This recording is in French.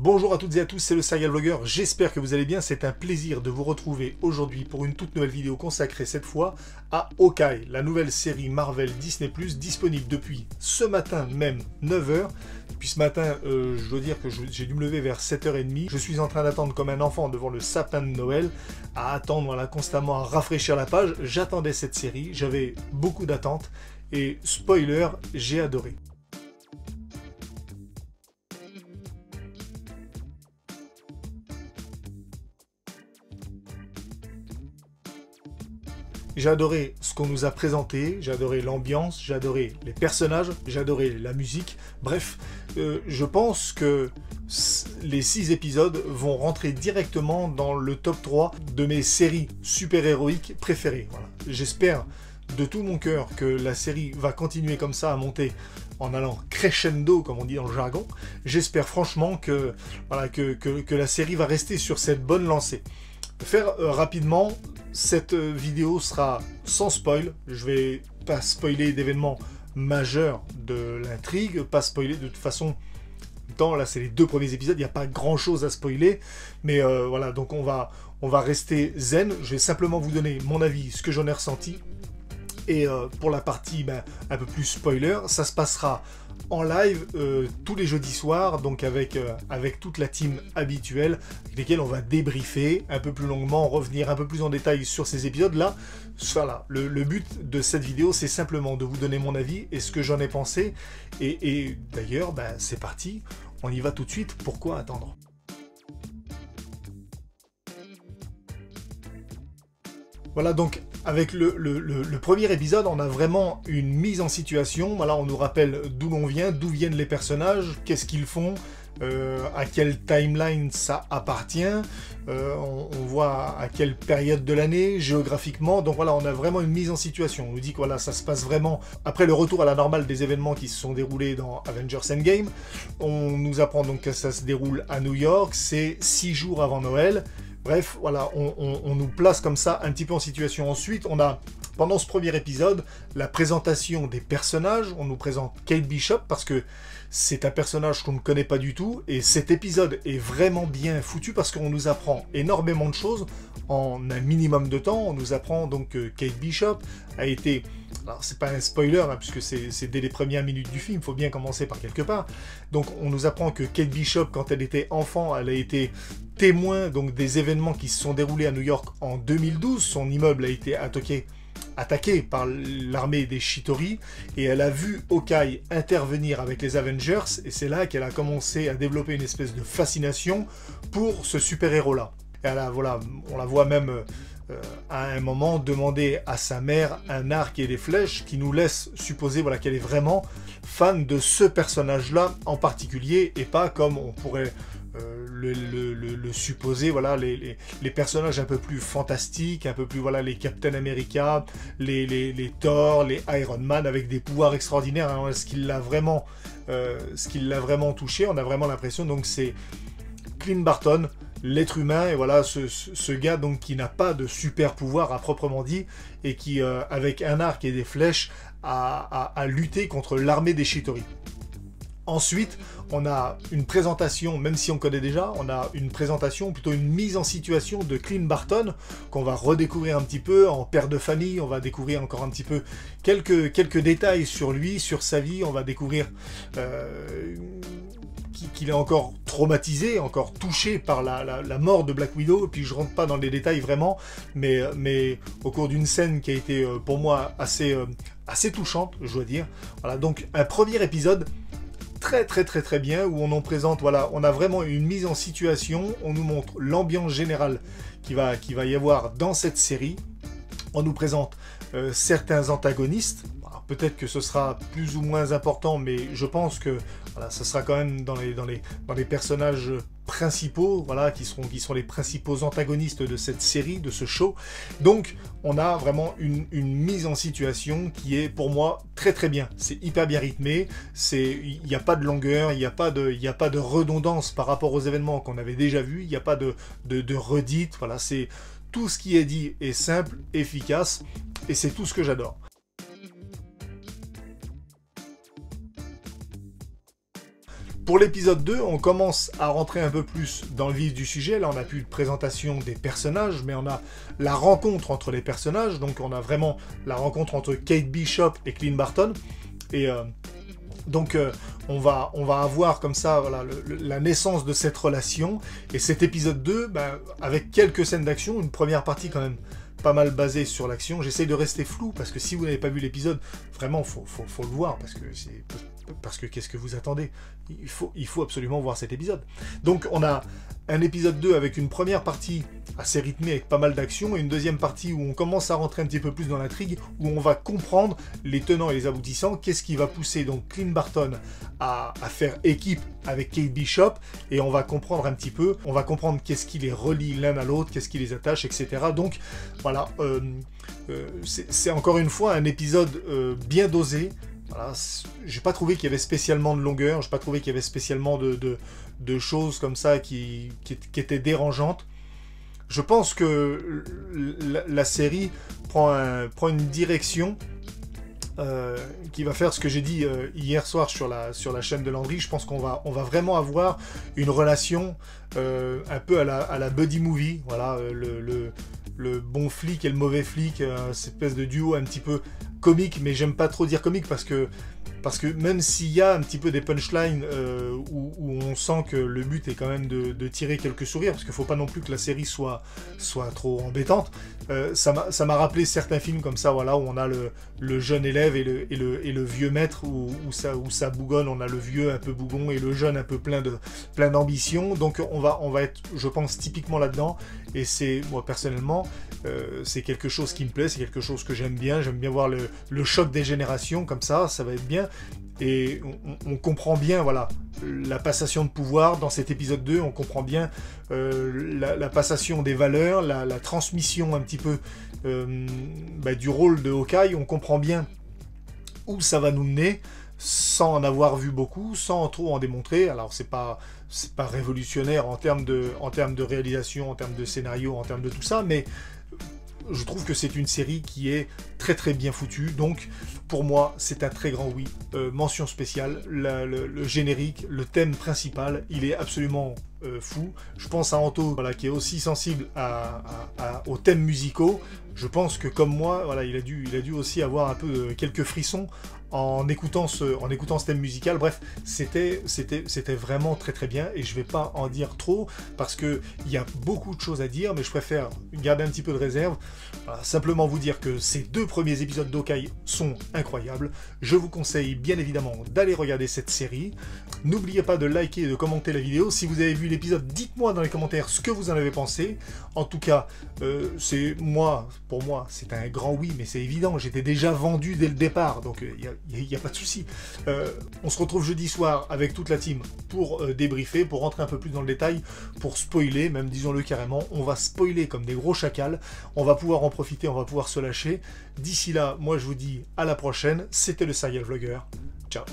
Bonjour à toutes et à tous, c'est le Serial Vlogger, j'espère que vous allez bien, c'est un plaisir de vous retrouver aujourd'hui pour une toute nouvelle vidéo consacrée cette fois à Hawkeye, la nouvelle série Marvel Disney+, disponible depuis ce matin même 9h. Puis ce matin, je dois dire que j'ai dû me lever vers 7h30, je suis en train d'attendre comme un enfant devant le sapin de Noël, à attendre voilà, constamment, à rafraîchir la page. J'attendais cette série, j'avais beaucoup d'attentes et spoiler, j'ai adoré. J'ai adoré ce qu'on nous a présenté, j'ai adoré l'ambiance, j'ai adoré les personnages, j'ai adoré la musique. Bref, je pense que les 6 épisodes vont rentrer directement dans le top 3 de mes séries super-héroïques préférées. Voilà. J'espère de tout mon cœur que la série va continuer comme ça à monter en allant crescendo, comme on dit dans le jargon. J'espère franchement que, voilà, que la série va rester sur cette bonne lancée. Rapidement, cette vidéo sera sans spoil, je vais pas spoiler d'événements majeurs de l'intrigue, pas spoiler de toute façon, là c'est les 2 premiers épisodes, il n'y a pas grand chose à spoiler, mais voilà, donc on va rester zen, je vais simplement vous donner mon avis, ce que j'en ai ressenti, et pour la partie un peu plus spoiler, ça se passera en live tous les jeudis soirs, donc avec toute la team habituelle, avec lesquels on va débriefer un peu plus longuement, revenir un peu plus en détail sur ces épisodes-là. Voilà, le but de cette vidéo, c'est simplement de vous donner mon avis et ce que j'en ai pensé. Et d'ailleurs, c'est parti, on y va tout de suite, pourquoi attendre ? Voilà, donc avec le premier épisode, on a vraiment une mise en situation. Voilà, on nous rappelle d'où l'on vient, d'où viennent les personnages, qu'est-ce qu'ils font, à quelle timeline ça appartient, on voit à quelle période de l'année, géographiquement. Donc voilà, on a vraiment une mise en situation. On nous dit que voilà, ça se passe vraiment après le retour à la normale des événements qui se sont déroulés dans Avengers Endgame. On nous apprend donc que ça se déroule à New York, c'est 6 jours avant Noël. Bref, voilà, on nous place comme ça un petit peu en situation. Ensuite, on a, pendant ce premier épisode, la présentation des personnages. On nous présente Kate Bishop parce que c'est un personnage qu'on ne connaît pas du tout. Et cet épisode est vraiment bien foutu parce qu'on nous apprend énormément de choses en un minimum de temps. On nous apprend donc que Kate Bishop a été... Alors, c'est pas un spoiler, hein, puisque c'est dès les premières minutes du film, il faut bien commencer par quelque part. Donc, on nous apprend que Kate Bishop, quand elle était enfant, elle a été témoin donc, des événements qui se sont déroulés à New York en 2012. Son immeuble a été attaqué par l'armée des Chitauri, et elle a vu Hawkeye intervenir avec les Avengers, et c'est là qu'elle a commencé à développer une espèce de fascination pour ce super-héros-là. Et voilà, on la voit même... à un moment demander à sa mère un arc et des flèches, qui nous laisse supposer voilà, qu'elle est vraiment fan de ce personnage-là en particulier, et pas comme on pourrait le supposer, voilà, les personnages un peu plus fantastiques, un peu plus, voilà, les Captain America, les Thor, les Iron Man, avec des pouvoirs extraordinaires. Alors, ce qui l'a vraiment touché, on a vraiment l'impression, donc c'est Clint Barton, l'être humain, et voilà, ce gars donc qui n'a pas de super pouvoir à proprement dit, et qui, avec un arc et des flèches, a lutté contre l'armée des Chitauri. Ensuite, on a une présentation, même si on connaît déjà, on a une présentation, plutôt une mise en situation de Clint Barton, qu'on va redécouvrir un petit peu en père de famille. On va découvrir encore un petit peu quelques détails sur lui, sur sa vie. On va découvrir qu'il est encore traumatisé, encore touché par la mort de Black Widow. Et puis je rentre pas dans les détails vraiment, mais au cours d'une scène qui a été pour moi assez touchante, je dois dire. Voilà, donc un premier épisode très bien, où on en présente, voilà, on a vraiment une mise en situation, on nous montre l'ambiance générale qui va y avoir dans cette série, on nous présente certains antagonistes. Peut-être que ce sera plus ou moins important, mais je pense que voilà, ce sera quand même dans les personnages principaux, voilà, qui sont les principaux antagonistes de cette série, de ce show. Donc, on a vraiment une mise en situation qui est, pour moi, très bien. C'est hyper bien rythmé, il n'y a pas de longueur, il n'y a pas de redondance par rapport aux événements qu'on avait déjà vus, il n'y a pas de redites, voilà, c'est tout ce qui est dit est simple, efficace, et c'est tout ce que j'adore. Pour l'épisode 2, on commence à rentrer un peu plus dans le vif du sujet. Là, on n'a plus de présentation des personnages, mais on a la rencontre entre les personnages. Donc, on a vraiment la rencontre entre Kate Bishop et Clint Barton. Et donc, on va avoir comme ça voilà, la naissance de cette relation. Et cet épisode 2, ben, avec quelques scènes d'action, une première partie quand même pas mal basée sur l'action. J'essaie de rester flou, parce que si vous n'avez pas vu l'épisode, vraiment, faut le voir, parce que qu'est-ce que vous attendez? Il faut absolument voir cet épisode. Donc on a un épisode 2 avec une première partie assez rythmée avec pas mal d'action et une deuxième partie où on commence à rentrer un petit peu plus dans l'intrigue, où on va comprendre les tenants et les aboutissants, qu'est-ce qui va pousser donc Clint Barton à faire équipe avec Kate Bishop, et on va comprendre un petit peu, on va comprendre qu'est-ce qui les relie l'un à l'autre, qu'est-ce qui les attache, etc. Donc voilà, c'est encore une fois un épisode bien dosé. Voilà, j'ai pas trouvé qu'il y avait spécialement de longueur, j'ai pas trouvé qu'il y avait spécialement de choses comme ça qui étaient dérangeantes. Je pense que la série prend une direction qui va faire ce que j'ai dit hier soir sur la chaîne de Landry. Je pense qu'on va vraiment avoir une relation un peu à la buddy movie, voilà, le bon flic et le mauvais flic, cette espèce de duo un petit peu comique, mais j'aime pas trop dire comique parce que même s'il y a un petit peu des punchlines où on sent que le but est quand même de tirer quelques sourires, parce qu'il faut pas non plus que la série soit trop embêtante, ça m'a rappelé certains films comme ça, voilà, où on a le jeune élève et le vieux maître, où ça bougonne, on a le vieux un peu bougon et le jeune un peu plein d'ambition. Donc on va être, je pense, typiquement là-dedans, et c'est, moi personnellement, c'est quelque chose qui me plaît, c'est quelque chose que j'aime bien voir le choc des générations comme ça va être bien. Et on comprend bien, voilà, la passation de pouvoir dans cet épisode 2, on comprend bien la passation des valeurs, la transmission un petit peu du rôle de Hawkeye, on comprend bien où ça va nous mener, sans en avoir vu beaucoup, sans trop en démontrer. Alors c'est pas révolutionnaire en termes de réalisation, en termes de scénario, en termes de tout ça, mais je trouve que c'est une série qui est très très bien foutue, donc pour moi c'est un très grand oui. Mention spéciale, le générique, le thème principal, il est absolument fou. Je pense à Anto, voilà, qui est aussi sensible aux thèmes musicaux. Je pense que comme moi, voilà, il a dû aussi avoir un peu quelques frissons en écoutant ce thème musical. Bref, c'était vraiment très très bien, et je vais pas en dire trop parce que il y a beaucoup de choses à dire, mais je préfère garder un petit peu de réserve. Voilà, simplement vous dire que ces 2 premiers épisodes d'Hawkeye sont incroyables. Je vous conseille bien évidemment d'aller regarder cette série. N'oubliez pas de liker et de commenter la vidéo. Si vous avez vu l'épisode, dites-moi dans les commentaires ce que vous en avez pensé. En tout cas, pour moi, c'est un grand oui, mais c'est évident, j'étais déjà vendu dès le départ, donc il n'y a pas de souci. On se retrouve jeudi soir avec toute la team pour débriefer, pour rentrer un peu plus dans le détail, pour spoiler, même disons-le carrément, on va spoiler comme des gros chacals, on va pouvoir en profiter, on va pouvoir se lâcher. D'ici là, moi je vous dis à la prochaine, c'était le Serial Vlogger, ciao.